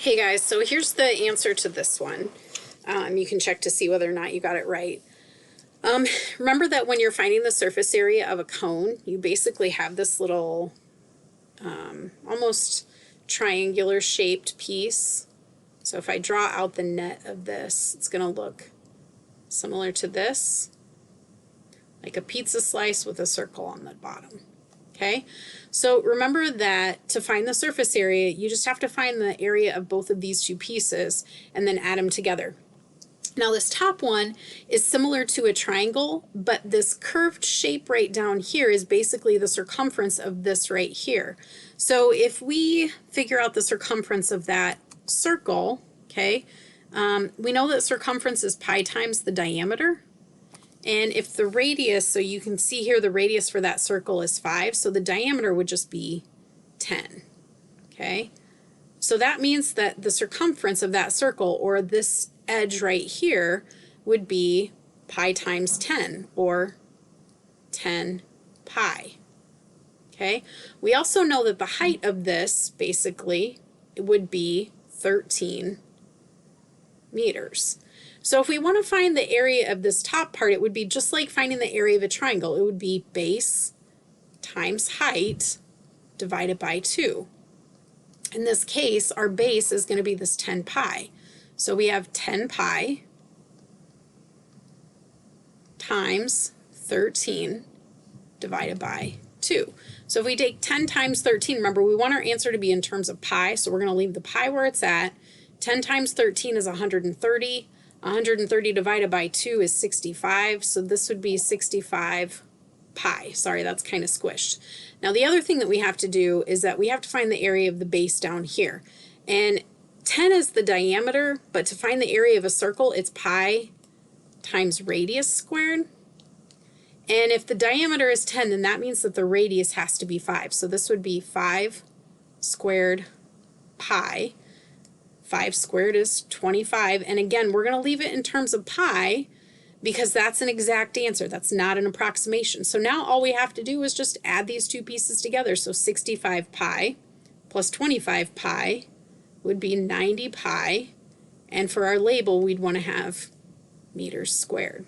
Hey guys, so here's the answer to this one. You can check to see whether or not you got it right. Remember that when you're finding the surface area of a cone, you basically have this little almost triangular shaped piece. So if I draw out the net of this, it's going to look similar to this, like a pizza slice with a circle on the bottom. Okay, so remember that to find the surface area, you just have to find the area of both of these two pieces and then add them together. Now this top one is similar to a triangle, but this curved shape right down here is basically the circumference of this right here. So if we figure out the circumference of that circle, okay, we know that circumference is pi times the diameter. And if the radius, so you can see here the radius for that circle is 5, so the diameter would just be 10, okay? So that means that the circumference of that circle, or this edge right here, would be pi times 10, or 10 pi, okay? We also know that the height of this, basically, would be 13 meters. So if we want to find the area of this top part, it would be just like finding the area of a triangle. It would be base times height divided by 2. In this case, our base is going to be this 10 pi. So we have 10 pi times 13 divided by 2. So if we take 10 times 13, remember we want our answer to be in terms of pi, so we're going to leave the pi where it's at. 10 times 13 is 130. 130 divided by 2 is 65, so this would be 65 pi. Sorry, that's kind of squished. Now the other thing that we have to do is that we have to find the area of the base down here. And 10 is the diameter, but to find the area of a circle, it's pi times radius squared. And if the diameter is 10, then that means that the radius has to be 5. So this would be 5 squared pi. 5 squared is 25, and again, we're going to leave it in terms of pi because that's an exact answer. That's not an approximation. So now all we have to do is just add these two pieces together. So 65 pi plus 25 pi would be 90 pi, and for our label, we'd want to have meters squared.